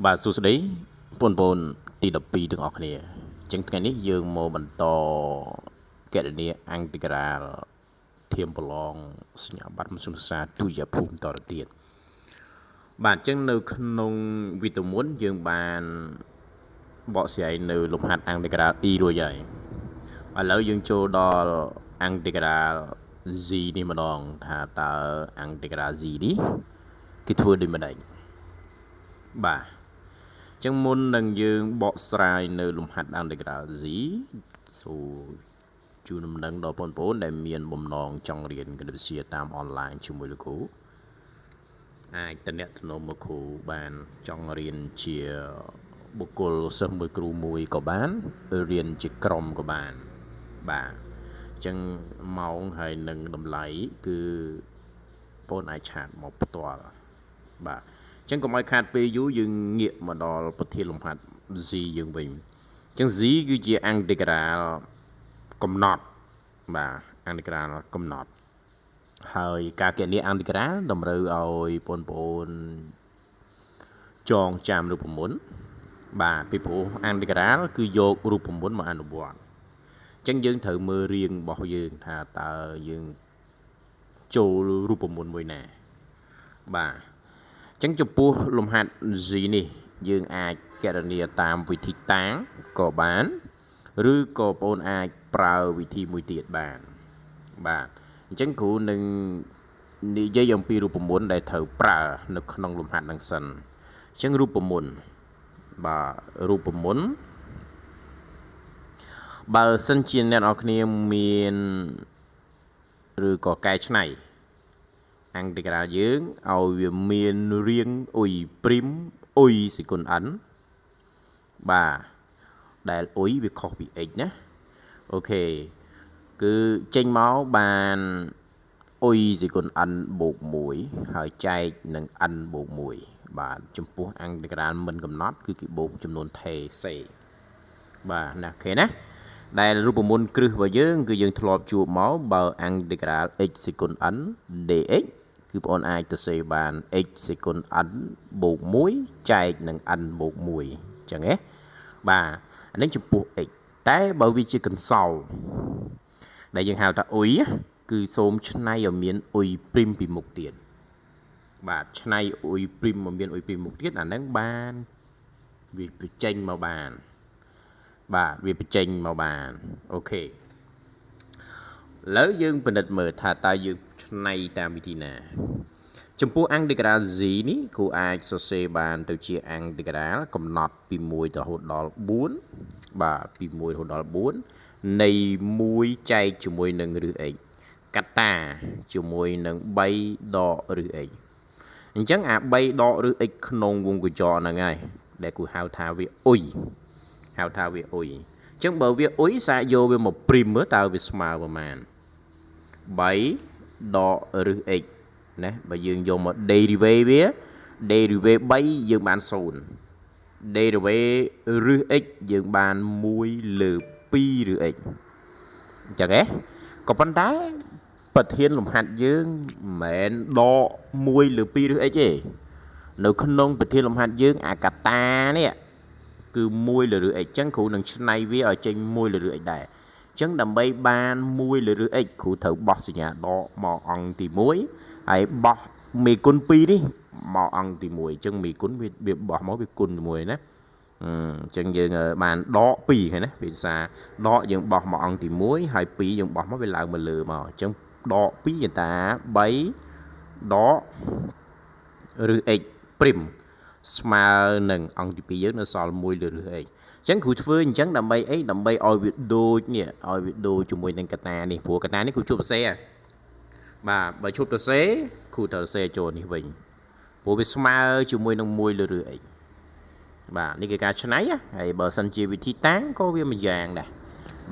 បាទសួស្តីបងប្អូនទី12ទាំងអស់គ្នាអញ្ចឹងថ្ងៃនេះយើងមកបន្តកណនីអង្គតិក្រាលធៀមប្រឡងសញ្ញាបត្រមធ្យមសាស្ត្រទុតិយភូមិតទៅទៀតបាទអញ្ចឹងនៅក្នុងវីដេអូមុនយើងបានបកស្រាយនៅលំហាត់អង្គតិក្រាល E រួចហើយឥឡូវយើងចូលដល់អង្គតិក្រាល Z នេះម្ដងថាតើអង្គតិក្រាល Z នេះគេធ្វើដូចម្ដេចបាទចឹងមុននឹងយើងបកស្រាយនៅលំហាត់អន្តរជាតិ Z សូមជូនដំណឹងដល់បងប្អូនដែលមានបំណងចង់រៀនគណិតវិទ្យាតាមអនឡាញជាមួយលោកគ្រូអាចតំណែងមកគ្រូបានចង់រៀនជាបុគ្គលសិស្សមួយគ្រូមួយក៏បានរៀនជាក្រុមក៏បានបាទអញ្ចឹងម៉ោងហើយនឹងតម្លៃគឺបងអាចឆាតមកផ្ទាល់បាទអញ្ចឹងកុំឲ្យខាតពេលយូរយើងងាកមកដល់ប្រធានលំហាត់ Z យើងវិញអញ្ចឹង Z គឺជាអង្គតិក្រាលកំណត់បាទអង្គតិក្រាលកំណត់ហើយការគណនាអង្គតិក្រាលតម្រូវឲ្យបងប្អូនចងចាំរូបមន្តបាទពីព្រោះអង្គតិក្រាលគឺយករូបមន្តមកអនុវត្តអញ្ចឹងយើងត្រូវមើលរាងរបស់យើងថាតើយើងចូលរូបមន្តមួយណាបាទអញ្ចឹងចំពោះលំហាត់ Z នេះយើងអាចគណនាតាមវិធីតាំងក៏បានឬក៏បងប្អូនអាចប្រើវិធីមួយទៀតបានបាទអញ្ចឹងគ្រូនឹងនិយាយអំពីរូបមន្តដែលត្រូវប្រើនៅក្នុងលំហាត់នឹងសិនអញ្ចឹងរូបមន្តបាទរូបមន្តបើសិនជាអ្នកនរគ្នាមានឬក៏កែច្នៃអង្គតិក្រាលយើងឲ្យវាមានរាងអ៊ុយព្រីមអ៊ុយសេគុណ n បាទដែលអ៊ុយវាខុសពី x ណាអូខេគឺចេញមកបានអ៊ុយសេគុណ n បូក1ហើយចែកនឹង n បូក1បាទចំពោះអង្គតិក្រាលមិនកំណត់គឺគេបូកចំនួនថេសេបាទណាអូខេណាដែលរូបមន្តគ្រឹះរបស់យើងគឺយើងធ្លាប់ជួបមកបើអង្គតិក្រាល x សេគុណ n dx គឺបងប្អូនអាចទៅសេបាន x សេគុណ n បូក1ចែកនឹង n បូក1អញ្ចឹងហ៎បាទអានេះចំពោះ x តែបើវាជាកន្សោលដែលយើងហៅថាអ៊ុយគឺសូមឆ្នៃឲ្យមានអ៊ុយព្រីមពីមុខទៀតបាទឆ្នៃអ៊ុយព្រីមមកមានអ៊ុយព្រីមមុខទៀតអាហ្នឹងបានវាបញ្ចេញមកបានបាទវាបញ្ចេញមកបានអូខេឥឡូវយើងពិនិត្យមើលថាតើយើងឆ្នៃតាមវិធីណាចំពោះអង្គតិក្រាល Z នេះគ្រូអាចសរសេរបានទៅជាអង្គតិក្រាលកំណត់ពី1រហូតដល់4បាទពី1រហូតដល់4នៃ1ចែកជាមួយនឹងរឹស x កត្តាជាមួយនឹង3ដករឹស x អញ្ចឹងអា3ដករឹស x ក្នុងវងកញ្ចក់ហ្នឹងហើយដែលគូហៅថាវាអ៊ុយហៅថាវាអ៊ុយអញ្ចឹងបើវាអ៊ុយសាកយកវាមកព្រីមមើលតើវាស្មើប្រមាណ3ដករឹស x ណាបើយើងយកមក derivative វា derivative 3យើងបាន0 derivative រឹស x យើងបាន1លើ2រឹស x អញ្ចឹងហ៎ក៏ប៉ុន្តែប្រធានលំហាត់យើងមិនមែនដក1លើ2រឹស x ទេនៅក្នុងប្រធានលំហាត់យើងអាកតានេះគឺ1លើរឹស x អញ្ចឹងគ្រូនឹងឆ្នៃវាឲ្យចេញ1លើរឹស x ដែរអញ្ចឹងដើម្បីបាន1លើរឹស x គ្រូត្រូវបោះសញ្ញាដកមកអង្គទី1ហើយបោះមេគុណ2នេះមកអង្គទី1អញ្ចឹងមេគុណវាបោះមកវាគុណជាមួយណាអញ្ចឹងយើងបានដក2ឃើញណាភាសាដកយើងបោះមកអង្គទី1ហើយ2យើងបោះមកវាឡើងមកលើមកអញ្ចឹងដក2យតា3ដករឹស x ព្រីមស្មើនឹងអង្គទី2យើងនៅសល់1លើរឹស x អញ្ចឹងគ្រូធ្វើអញ្ចឹងដើម្បីអីដើម្បីឲ្យវាដូចនេះឲ្យវាដូចជាមួយនឹងកតានេះព្រោះកតានេះគ្រូជួបសរសេរបាទបើជួបសរសេរគ្រូត្រូវសរសេរចូលនេះវិញព្រោះវាស្មើជាមួយនឹង1លើរឹស x បាទនេះគឺការឆ្នៃហើយបើសិនជាវិធីតាំងក៏វាមួយយ៉ាងដែរ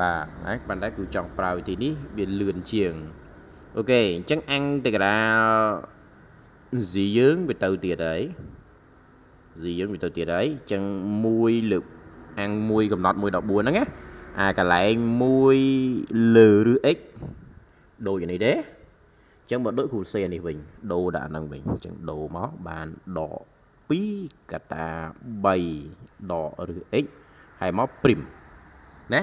បាទហើយប៉ុន្តែគឺចង់ប្រើវិធីនេះវាលឿនជាងអូខេអញ្ចឹងអង្គតិក្រាល Z យើងវាទៅទៀតហើយ Z យើងវាទៅទៀតហើយអញ្ចឹង1លើអង្គ1កំណត់1ដល់4ហ្នឹងណាអាកន្លែង1លើរឹស x ដូចនេះទេអញ្ចឹងបើដូចគ្រូសេនេះវិញដូរដាក់ហ្នឹងវិញអញ្ចឹងដូរមកបានដក 2 កតា3ដកឬ x ហើយមក prim ណា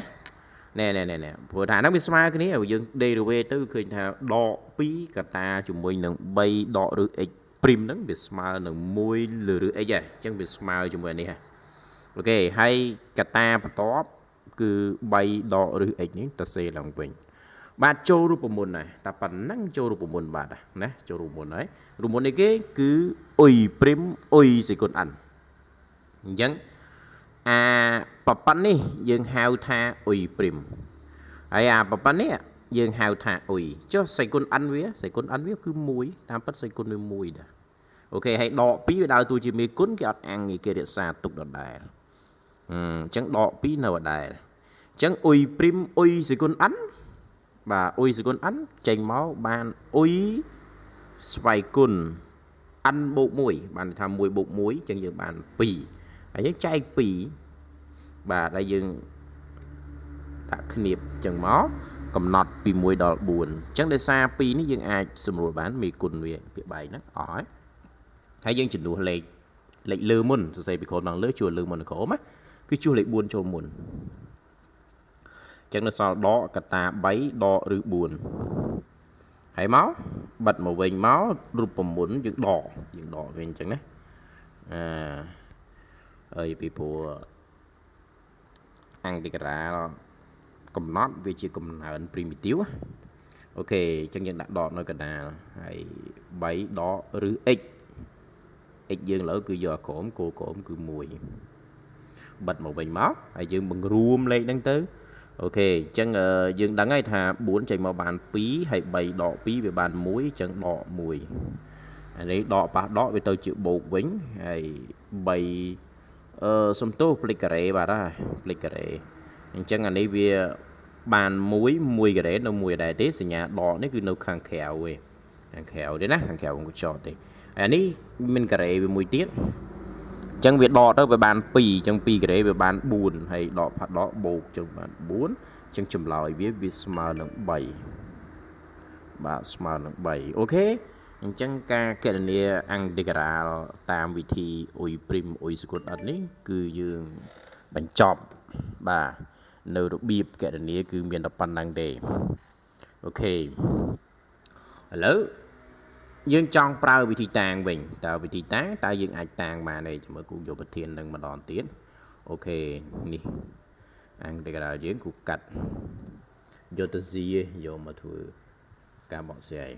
ណែព្រោះថាហ្នឹងវាស្មើគ្នាយើង derivative ទៅឃើញថាដក 2 កតាជាមួយនឹង3ដកឬ x prim ហ្នឹងវាស្មើនឹង1លើឬ x ហ៎អញ្ចឹងវាស្មើជាមួយនេះហ៎អូខេហើយកតាបន្ទាប់គឺ3ដកឬ x នេះទៅសេឡើងវិញបាទចូលរូបមន្តហើយតែប៉ុណ្ណឹងចូលរូបមន្តបាទណាចូលរូបមន្តហើយរូបមន្តនេះគេគឺអ៊ុយព្រីមអ៊ុយសេគុនអានអញ្ចឹងអាប៉ប៉ាន់នេះយើងហៅថាអ៊ុយព្រីមហើយអាប៉ប៉ាន់នេះយើងហៅថាអ៊ុយចុះសេគុនអានវាគឺ1តាមពិតសេគុនវា1ដែរអូខេហើយដក2វាដើរតួជាមេគុណគេអត់អាំងគេរក្សាទុកដដែលអញ្ចឹងដក2នៅដដែលអញ្ចឹងអ៊ុយព្រីមអ៊ុយសេគុនអានបាទអ៊ុយសេគុនអានចេញមកបានអ៊ុយស្វ័យគុណអានបូក1បានថា1បូក1អញ្ចឹងយើងបាន2ហើយយើងចែក2បាទហើយយើងដាក់គ្នាបអញ្ចឹងមកកំណត់ពី1ដល់4អញ្ចឹងដោយសារ2នេះយើងអាចសម្រួលបានមេគុណវាពាក្យបែកហ្នឹងអស់ហើយយើងចំនួនលេខលើមុនសរសេរពីក្រោមដល់លើជួរលើមុនក្រោមណាគឺជួរលេខ4ចូលមុនចឹងនៅសល់ដកកតា3ដកឬ4ហើយមកបិទមកវិញមករូបមន្តយើងដកវិញអញ្ចឹងណាហើយពីព្រោះអង្គតិកាកំណត់វាជាកំណើន primitive អូខេអញ្ចឹងយើងដាក់ដកនៅកណ្ដាលហើយ3ដកឬ x យើងឥឡូវគឺយកក្រោមគោលក្រោមគឺ1បិទមកវិញមកហើយយើងបង្រួមលេខហ្នឹងទៅអូខេអញ្ចឹងយើងដឹងហើយថា4ចេញមកបាន2ហើយ3ដក2វាបាន1អញ្ចឹងដក1អានេះដកប៉ះដកវាទៅជាបូកវិញហើយ3សំទោសផ្លេចការ៉េបាទហើយផ្លេចការ៉េអញ្ចឹងអានេះវាបាន1ការ៉េនៅ1ដែរទេសញ្ញាដកនេះគឺនៅខាងក្រៅឯងខាងក្រៅទេណាខាងក្រៅកុំចោតទេហើយអានេះមានការ៉េវាមួយទៀតអញ្ចឹងវាដកទៅវាបាន2អញ្ចឹង2ការ៉េវាបាន4ហើយដកផាត់ដកបូកអញ្ចឹងបាន4អញ្ចឹងចម្លើយវាស្មើនឹង3បាទស្មើនឹង3អូខេអញ្ចឹងការគណនាអង្គតិកាលតាមវិធីអ៊ុយព្រីមអ៊ុយសគុតអត់នេះគឺយើងបញ្ចប់បាទនៅរបៀបគណនាគឺមានតែប៉ុណ្្នឹងទេអូខេឥឡូវយើងចង់ប្រើវិធីតាំងវិញតើវិធីតាំងតើយើងអាចតាំងបានទេជាមួយគូយកប្រធាននឹងម្ដងទៀតអូខេនេះអង្គតិកាលយើងគូកាត់យកទៅស៊ីយកមកធ្វើការបកស្រាយ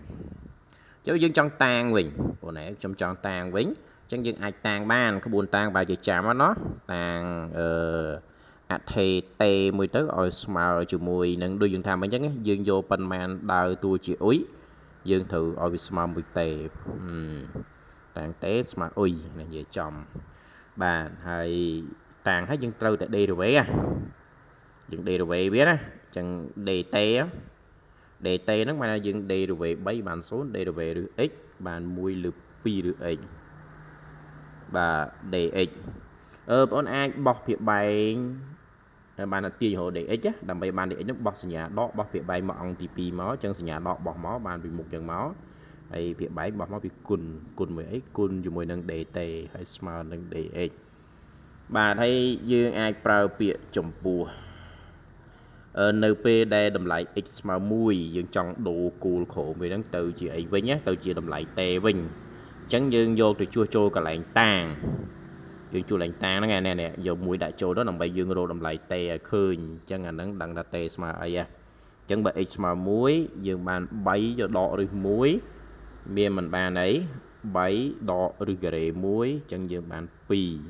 ចុះយើងចង់តាំងវិញព្រោះណែខ្ញុំចង់តាំងវិញអញ្ចឹងយើងអាចតាំងបានក្បួនតាំងបើជាចាំណាតាំងអថេតេមួយទៅឲ្យស្មើជាមួយនឹងដូចយើងថាមិញអញ្ចឹងយើងយកប៉ុន្មានដើរតួជាអ៊ុយយើងត្រូវឲ្យវាស្មើមួយតេតាំងតេស្មើអ៊ុយនិយាយចំបាទហើយតាំងហើយយើងត្រូវតែ derivative យើង derivative វាណាអញ្ចឹង dt dt ហ្នឹងបានយើង derivative 3បាន0 derivative ឬ x បាន1លើ2ឬ x បាទ dx បងប្អូនអាចបោះភាគបែងបានទាញរហូត dx ដើម្បីបាន dx ហ្នឹងបោះសញ្ញាដកបោះភាគបែងមកអង្គទី2មកអញ្ចឹងសញ្ញាដកបោះមកបានពីមុខអញ្ចឹងមកហើយភាគបែងបោះមកពីគុណមួយអីគុណជាមួយនឹង dt ហើយស្មើនឹង dx បាទហើយយើងអាចប្រើពាក្យចំពោះនៅពេលដែលតម្លៃ x ស្មើ1យើងចង់ដូរគូលក្រោមវាហ្នឹងទៅជាអីវិញទៅជាតម្លៃតេវិញអញ្ចឹងយើងយកទៅជួសចូលកន្លែងតាំងយើងជួសកន្លែងតាំងហ្នឹងណែយក1ដាក់ចូលទៅដើម្បីយើងរកតម្លៃតេឲ្យឃើញអញ្ចឹងអាហ្នឹងដឹងថាតេស្មើអីហ៎អញ្ចឹងបើ x ស្មើ1យើងបាន3យកដកឬ1មានមិនបានអី3ដកឬការ៉េ1អញ្ចឹងយើងបាន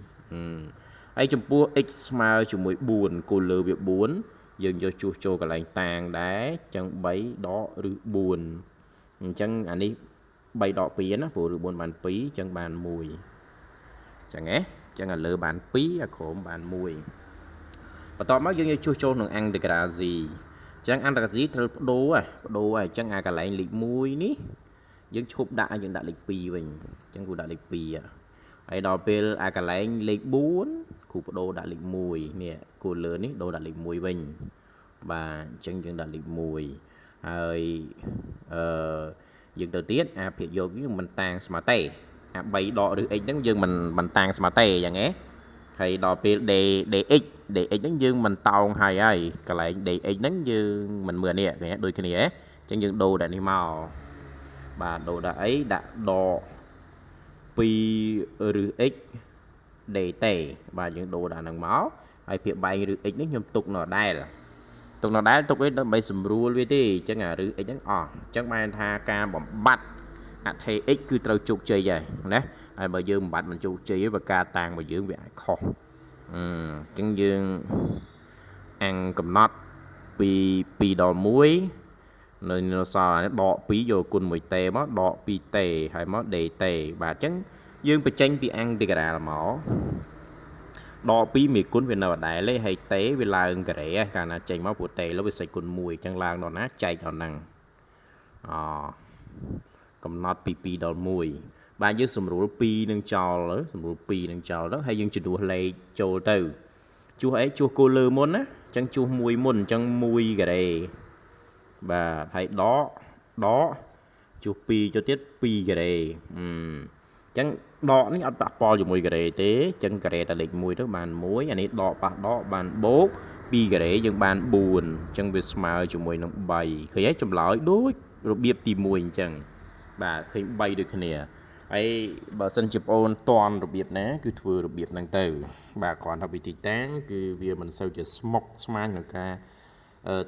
2ហើយចំពោះ x ស្មើជាមួយ4គូលលើវា4យើងយកជួសចូលកន្លែងតាំងដែរអញ្ចឹង3ដកឬ4អញ្ចឹងអានេះ3ដក2ណាព្រោះឬ4បាន2អញ្ចឹងបាន1អញ្ចឹងហ៎អញ្ចឹងលើបាន2អាក្រោមបាន1បន្ទាប់មកយើងយកជួសចូលក្នុងអង្គតិកាល z អញ្ចឹងអង្គតិកាល z ត្រូវបដូរហើយអញ្ចឹងអាកន្លែងលេខ1នេះយើងឈប់ដាក់យើងដាក់លេខ2វិញអញ្ចឹងគូដាក់លេខ2ហើយដល់ពេលអាកន្លែងលេខ4គូបដូរដាក់លេខ1នេះគូលើនេះដូរដាក់លេខ1វិញបាទអញ្ចឹងយើងដាក់លេខ1ហើយយើងទៅទៀតអាភាគយកយើងមិនតាំងស្មើតេ 3 ដកឬ x ហ្នឹងយើងមិនតាំងស្មើទេយ៉ាងហ្នឹងហើយដល់ពេល dx ហ្នឹងយើងមិនតោងហើយកន្លែង dx ហ្នឹងយើងមិនមើលនេះឃើញដូចគ្នាអញ្ចឹងយើងដូរដាក់នេះមកបាទដូរដាក់អីដាក់ដក 2 ឬ x dt បាទយើងដូរដាក់ហ្នឹងមកហើយភាពបែងឬ x នេះខ្ញុំទុកនៅដែលទុកអីដើម្បីសម្រួលវាទេអញ្ចឹងអាឬ x ហ្នឹងអស់អញ្ចឹងបានថាការបំបត្តិអថេ x គឺត្រូវជោគជ័យហើយណាហើយបើយើងបំបត្តិមិនជោគជ័យទេបើការតាំងរបស់យើងវាអាចខុសអញ្ចឹងយើងអង្គកំណត់ពី2ដល់1នៅសល់នេះដក2យកគុណ1តេមកដក2តេហើយមក dt បាទអញ្ចឹងយើងបញ្ចេញពីអង្គទីក្រាលមកដក2មេគុណវានៅដដែលទេហើយតេវាឡើងការ៉េកាលណាចេញមកព្រោះតេលើវាសេចគុណ1អញ្ចឹងឡើងដល់ណាចែកដល់ហ្នឹងកំណត់ពី2ដល់1បាទយើងសម្រួល2នឹងចោលទៅហើយយើងជំនួសលេខចូលទៅជួសអីជួសគោលលើមុនណាអញ្ចឹងជួស1មុនអញ្ចឹង1ការ៉េបាទហើយដកជួស2ទៅទៀត2ការ៉េអញ្ចឹងដកនេះអត់ប៉ះពាល់ជាមួយការ៉េទេអញ្ចឹងការ៉េតែលេខ1ទៅបាន1អានេះដកប៉ះដកបានបូក2ការ៉េយើងបាន4អញ្ចឹងវាស្មើជាមួយនឹង3ឃើញទេចម្លើយដូចរបៀបទី1អញ្ចឹងបាទឃើញ3ដូចគ្នាហើយបើសិនជាបងអូនតន់របៀបណាគឺធ្វើរបៀបហ្នឹងទៅបាទគ្រាន់តែវិធីតាំងគឺវាមិនសូវជាស្មុគស្មាញក្នុងការ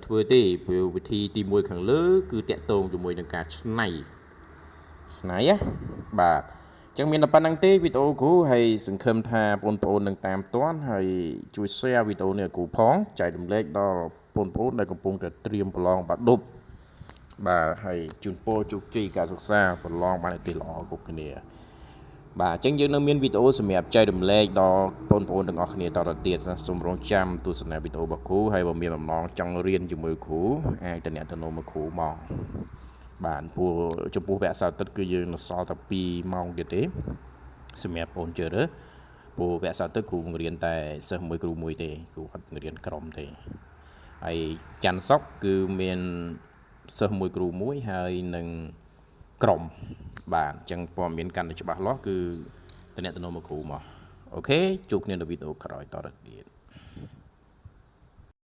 ធ្វើទេព្រោះវិធីទី1ខាងលើគឺតាក់ទងជាមួយនឹងការច្នៃណាបាទអញ្ចឹងមានតែប៉ុណ្្នឹងទេវីដេអូគ្រូហើយសង្ឃឹមថាបងប្អូននឹងតាមទាន់ហើយជួយ share វីដេអូនេះឲ្យគ្រូផងចែករំលែកដល់បងប្អូនដែលកំពុងតែត្រៀមប្រឡងបាក់ឌុបបាទហើយជូនពរជោគជ័យការសិក្សាប្រឡងបានឲ្យទីល្អគ្រប់គ្នាបាទអញ្ចឹងយើងនៅមានវីដេអូសម្រាប់ចែករំលែកដល់បងប្អូនទាំងអស់គ្នាតទៅទៀតសូមរងចាំទស្សនាវីដេអូរបស់គ្រូហើយបើមានបំណងចង់រៀនជាមួយគ្រូអាចតំណែងមកគ្រូមកបាទព្រោះចំពោះវគ្គសៅរ៍ទឹកគឺយើងនៅសល់តែ2ម៉ោងទៀតទេសម្រាប់បងជឿរើព្រោះវគ្គសៅរ៍ទឹកគ្រូបង្រៀនតែសិស្សមួយគ្រូមួយទេគ្រូអត់បង្រៀនក្រុមទេហើយច័ន្ទសុក្រគឺមានសិស្សមួយគ្រូមួយហើយនឹងក្រុមបាទអញ្ចឹងព័ត៌មានកាន់តែច្បាស់លាស់គឺតំណែងមកគ្រូមកអូខេជួបគ្នានៅវីដេអូក្រោយតទៅទៀត